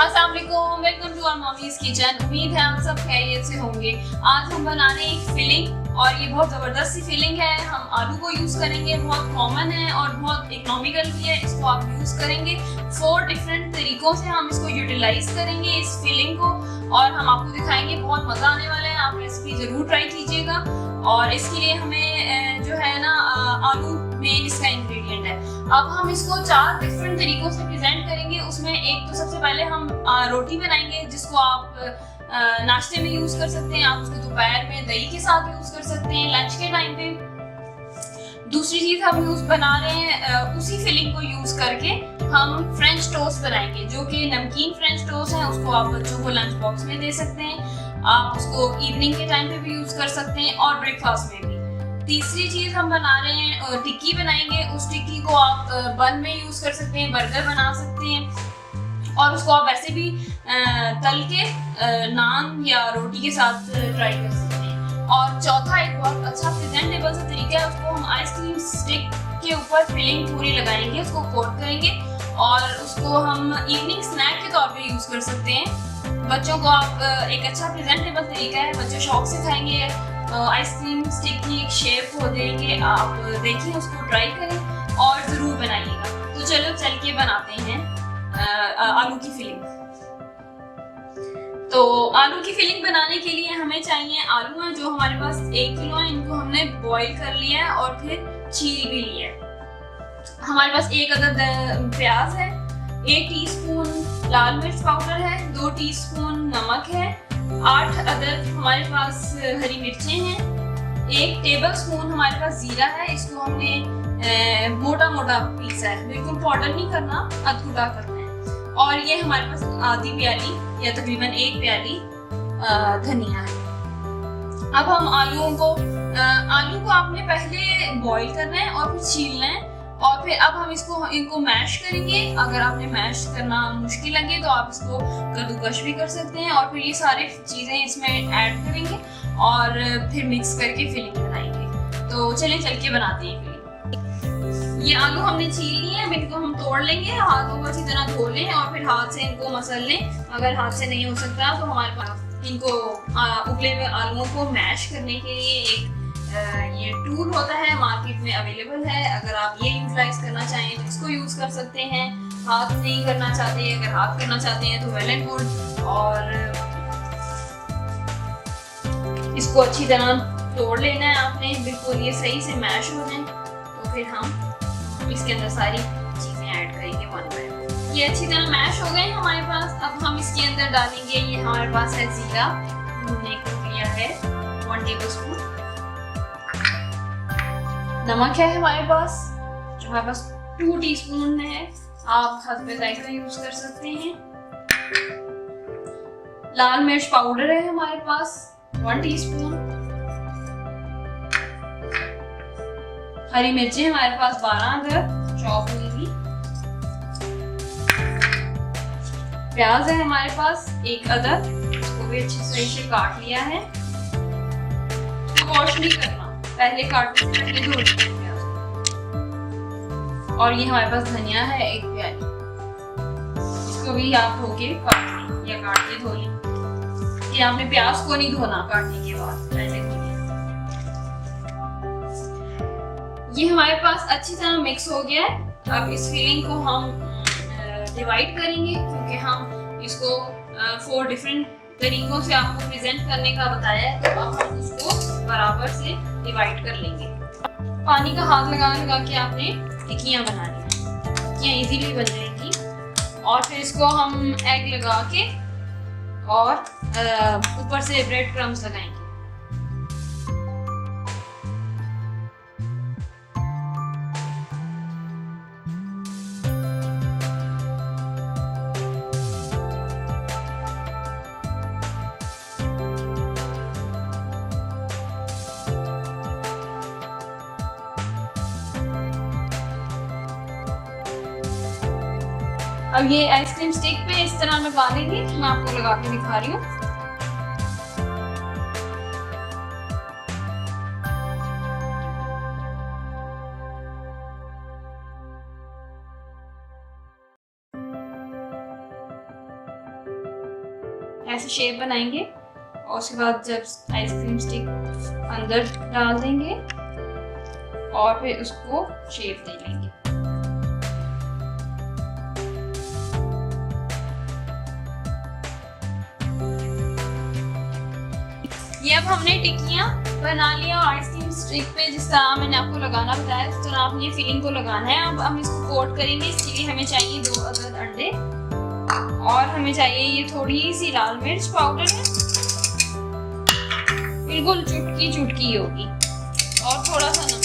अस्सलाम वालेकुम, welcome to our mommy's kitchen. उम्मीद है आप सब खैरियत से होंगे। आज हम बना रहे हैं एक फिलिंग और ये बहुत ज़बरदस्त सी फिलिंग है। हम आलू को यूज़ करेंगे, बहुत कॉमन है और बहुत इकोनॉमिकल भी है। इसको आप यूज़ करेंगे 4 डिफरेंट तरीकों से हम इसको यूटिलाइज करेंगे इस फिलिंग को, और हम आपको दिखाएंगे। बहुत मज़ा आने वाला है, आप रेसिपी ज़रूर ट्राई कीजिएगा। और इसके लिए हमें जो है ना आलू मेन इसका इंग्रेडिएंट है। अब हम इसको 4 डिफरेंट तरीकों से प्रेजेंट करेंगे। उसमें एक तो सबसे पहले हम रोटी बनाएंगे, जिसको आप नाश्ते में यूज कर सकते हैं। आप उसको दोपहर में दही के साथ यूज कर सकते हैं, लंच के टाइम पे। दूसरी चीज हम यूज बना रहे हैं, उसी फिलिंग को यूज करके हम फ्रेंच टोस्ट बनाएंगे, जो कि नमकीन फ्रेंच टोस्ट है। उसको आप बच्चों को लंच बॉक्स में दे सकते हैं, आप उसको इवनिंग के टाइम पे भी यूज कर सकते हैं और ब्रेकफास्ट में भी। तीसरी चीज हम बना रहे हैं टिक्की बनाएंगे। उस टिक्की को आप बन में यूज कर सकते हैं, बर्गर बना सकते हैं, और उसको आप वैसे भी तल के नान या रोटी के साथ ट्राई कर सकते हैं। और चौथा एक बहुत अच्छा प्रेजेंटेबल सा तरीका है, उसको हम आइसक्रीम स्टिक के ऊपर फिलिंग पूरी लगाएंगे, उसको कोट करेंगे और उसको हम इवनिंग स्नैक के तौर पे यूज कर सकते हैं। बच्चों को आप एक अच्छा प्रेजेंटेबल तरीका है, बच्चे शौक से खाएंगे। आइसक्रीम स्टिक की एक शेप हो देंगे, आप देखिए, उसको ट्राई करें और ज़रूर बनाइएगा। तो चलो चल के बनाते हैं आलू की फिलिंग। तो आलू की फिलिंग बनाने के लिए हमें चाहिए आलू हैं, जो हमारे पास 1 किलो है। इनको हमने बॉईल कर लिया है और फिर छील भी लिया है। हमारे पास 1 अदद प्याज है, 1 टीस्पून लाल मिर्च पाउडर है, 2 टीस्पून नमक है, 8 अदद हमारे पास हरी मिर्चें हैं, 1 टेबल स्पून हमारे पास जीरा है। इसको हमने मोटा मोटा पीसा है, बिल्कुल पाउडर नहीं करना, अधकुटा करना है। और ये हमारे पास आधी प्याली या तकरीबन 1 प्याली धनिया है। अब हम आलू को आपने पहले बॉईल करना है और फिर छीलना है, और फिर अब हम इनको मैश करेंगे। अगर आपने मैश करना मुश्किल लगे तो आप इसको कद्दूकश भी कर सकते हैं, और फिर ये सारी चीज़ें इसमें ऐड करेंगे और फिर मिक्स करके फिलिंग बनाएंगे। तो चलिए चल के बनाते हैं फिलिंग। ये आलू हमने छील लिए हैं, इनको हम तोड़ लेंगे, हाथों को अच्छी तरह धो लें और फिर हाथ से इनको मसल लें। अगर हाथ से नहीं हो सकता तो हमारे पास इनको उबले हुए आलूओं को मैश करने के लिए एक ये टूल होता है, मार्केट में अवेलेबल है। अगर आप ये यूटिलाइज करना चाहें तो इसको यूज कर सकते हैं। हाथ नहीं करना चाहते, अगर हाथ करना चाहते हैं तो वेल एंड गुड। और इसको अच्छी तरह तोड़ लेना है आपने, बिल्कुल ये सही से मैश हो जाए। तो फिर हम इसके अंदर सारी चीजें ऐड करेंगे 1 बाय 1। ये अच्छी तरह मैश हो गए हमारे पास। अब हम इसके अंदर डालेंगे, ये हमारे पास है जीरा, हमने लिया है 1 टेबल स्पून। नमक है हमारे पास, जो हमारे पास 2 टीस्पून है, आप हस्बे जायका यूज कर सकते हैं। लाल मिर्च पाउडर है हमारे पास 1 टीस्पून। हरी मिर्चें हमारे पास 12 अदद चॉप हुई हुई। प्याज है हमारे पास 1 अदद, इसको भी अच्छी सही से काट लिया है। वॉश नहीं करना, पहले काटने से पहले धो लेंगे प्याज। और ये हमारे पास धनिया है 1 प्याली, इसको भी आप धो के काट लें या काट के धो लें। ये आपने प्याज को नहीं धोना, काटने के बाद पहले धो लें। ये हमारे पास अच्छी तरह मिक्स हो गया है। अब इस फिलिंग को हम डिवाइड करेंगे, क्योंकि हम इसको 4 डिफरेंट तरीकों से आपको प्रेजेंट करने का बताया है। तो अब हम उसको बराबर से डिवाइड कर लेंगे। पानी का हाथ लगा के आपने टिक्कियाँ बनानी है, टिक्कियाँ इजीली बन जाएंगी। और फिर इसको हम एग लगा के और ऊपर से ब्रेड क्रम्स लगाएंगे। अब ये आइसक्रीम स्टिक पे इस तरह लगा देंगे, मैं आपको लगा के दिखा रही हूँ। ऐसे शेप बनाएंगे और उसके बाद जब आइसक्रीम स्टिक अंदर डाल देंगे और फिर उसको शेप दे लेंगे। ये अब हमने टिक्कियाँ बना लिया और आइसक्रीम स्टिक पे जिस तरह मैंने आपको लगाना बताया उस तरह आपने फिलिंग को लगाना है। अब हम इसको कोट करेंगे, इसके लिए हमें चाहिए 2 अदद अंडे और हमें चाहिए ये थोड़ी सी लाल मिर्च पाउडर है, बिल्कुल चुटकी चुटकी होगी, और थोड़ा सा नमक।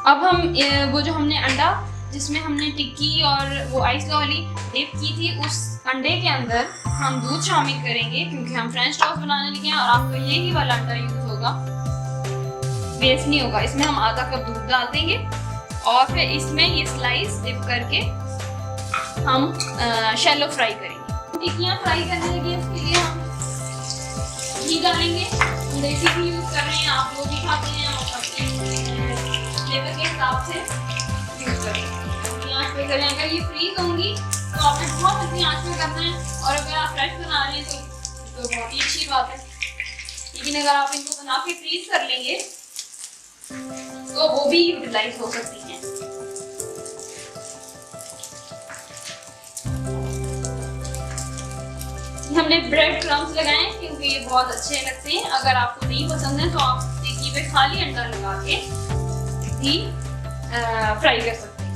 अब हम वो जो हमने अंडा जिसमें हमने टिक्की और वो आइस वाली डिप की थी उस अंडे के अंदर हम दूध शामिल करेंगे, क्योंकि हम फ्रेंच टॉस्ट बनाने लगे हैं और आपको यही वाला अंडा यूज होगा, वेस्ट नहीं होगा। इसमें हम आधा कप दूध डाल देंगे और फिर इसमें ये स्लाइस डिप करके हम शैलो फ्राई करेंगे। टिक्कियाँ फ्राई करने लगे उसके लिए हम घी डालेंगे, देसी घी यूज कर रहे हैं, आप लोग भी खाते हैं और फ्लेवर के हिसाब से यूज करेंगे। आंच पे करें, अगर ये फ्रीज होंगी तो आपने बहुत अच्छी आंच पे करना है, और अगर आप फ्रेश बना रहे हैं तो बहुत ही अच्छी बात है। लेकिन अगर आप इनको बना के फ्रीज कर लेंगे तो वो भी यूटिलाइज हो सकती हैं। हमने ब्रेड क्रम्स लगाए हैं क्योंकि ये बहुत अच्छे लगते हैं। अगर आपको नहीं पसंद है तो आप टिक्की पे खाली अंडा लगा के भी फ्राई कर सकते हैं।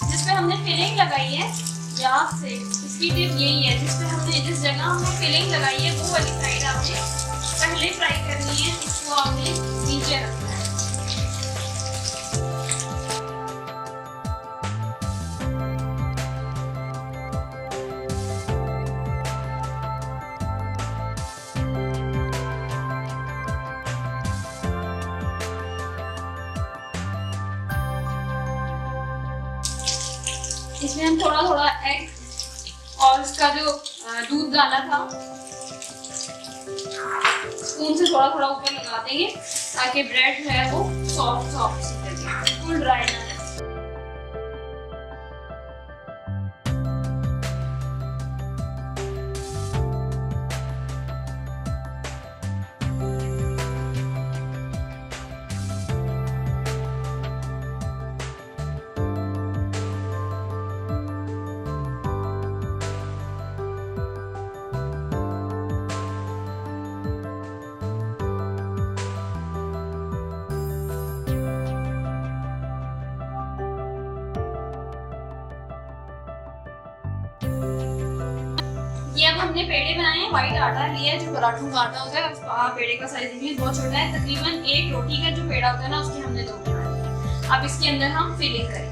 जिसपे हमने फिलिंग लगाई है यहाँ से, इसकी टिप यही है, जिस जगह हमने फिलिंग लगाई है वो वाली साइड आपने पहले फ्राई करनी है, इसको आपने नीचे रखना है। इसमें हम थोड़ा थोड़ा एग और इसका जो दूध डाला था स्पून से थोड़ा थोड़ा ऊपर लगा देंगे ताकि ब्रेड जो है वो सॉफ्ट सॉफ्ट सी लगे, बिल्कुल ड्राई ना रहे। ये अब हमने पेड़े बनाए हैं, व्हाइट आटा लिया है जो पराठों का आटा होता है। पेड़े का साइज भी बहुत छोटा है, तकरीबन एक रोटी का जो पेड़ा होता है ना उसके हमने 2 बनाए। अब इसके अंदर हम फिलिंग करेंगे।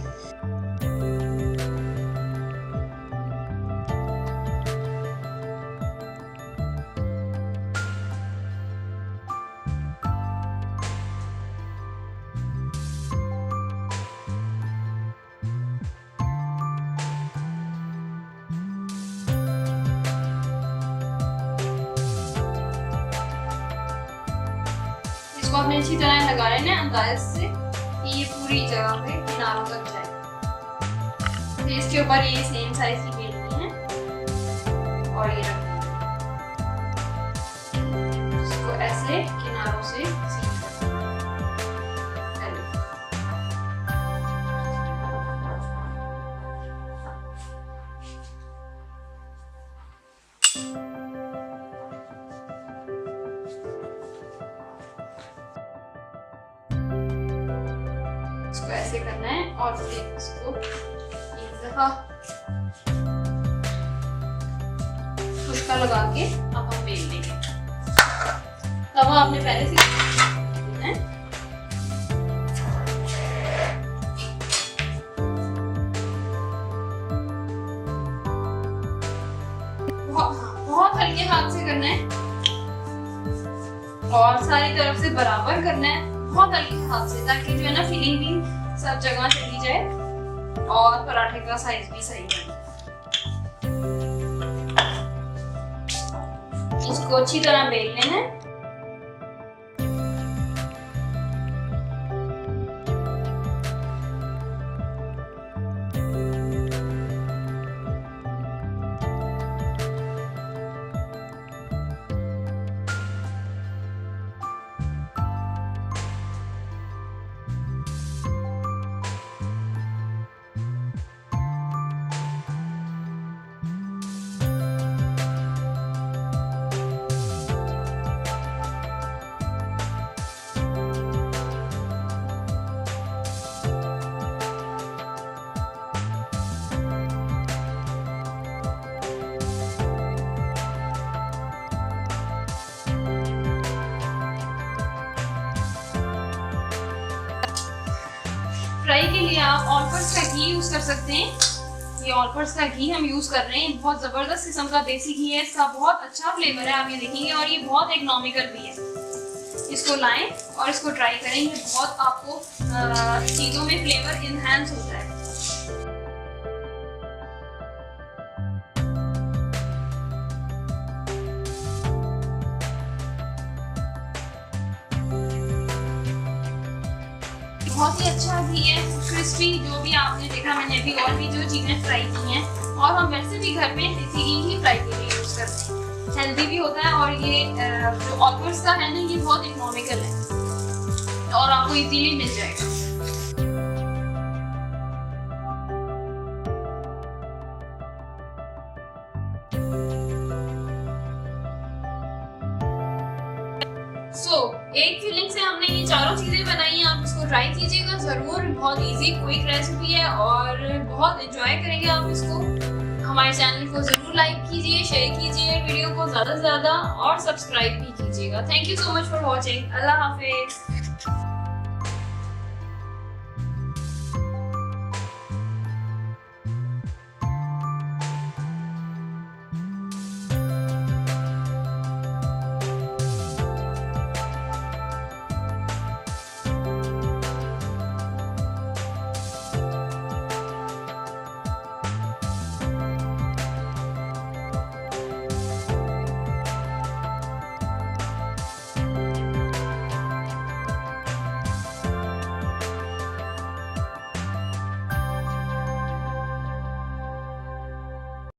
इसको आपने अच्छी तरह लगा लेना है अंदाजे से कि ये पूरी जगह पे किनारों तक जाए। फिर इसके ऊपर ये सेम साइज की बेलनी है और ये रख इसको ऐसे किनारों से सील कर लो। इसको ऐसे करना है और फिर इसको एक दफा खुशका लगा के अब हम बेल लेंगे। तवा आपने पहले से देना है। बहुत हल्के हाथ से करना है और सारी तरफ से बराबर करना है, बहुत हल्के हाथ से, ताकि जो है ना फिलिंग भी सब जगह चली जाए और पराठे का साइज भी सही बने। इसको अच्छी तरह बेल लेना है। फ्राई के लिए आप ऑलपर्स का घी यूज कर सकते हैं। ये ऑलपर्स का घी हम यूज कर रहे हैं, बहुत जबरदस्त किस्म का देसी घी है, इसका बहुत अच्छा फ्लेवर है, आप ये देखेंगे, और ये बहुत इकोनॉमिकल भी है। इसको लाएं और इसको ट्राई करें, ये बहुत आपको चीजों में फ्लेवर इनहैंस होता है। बहुत ही अच्छा घी है, क्रिस्पी, जो भी आपने देखा, मैंने अभी और भी जो चीजें फ्राई की हैं, और हम वैसे भी घर में देसी घी ही फ्राई के लिए यूज करते हैं, हेल्दी भी होता है, और ये जो ऑलपर्स का है ना, ये बहुत इकोनॉमिकल है और आपको इजीली मिल जाएगा। एक फिलिंग से हमने ये चारों चीजें बनाई हैं, आप इसको ट्राई कीजिएगा जरूर, बहुत इजी क्विक रेसिपी है और बहुत एंजॉय करेंगे आप इसको। हमारे चैनल को जरूर लाइक कीजिए, शेयर कीजिए वीडियो को ज्यादा से ज्यादा, और सब्सक्राइब भी कीजिएगा। Thank you so much for watching. Allah Hafiz.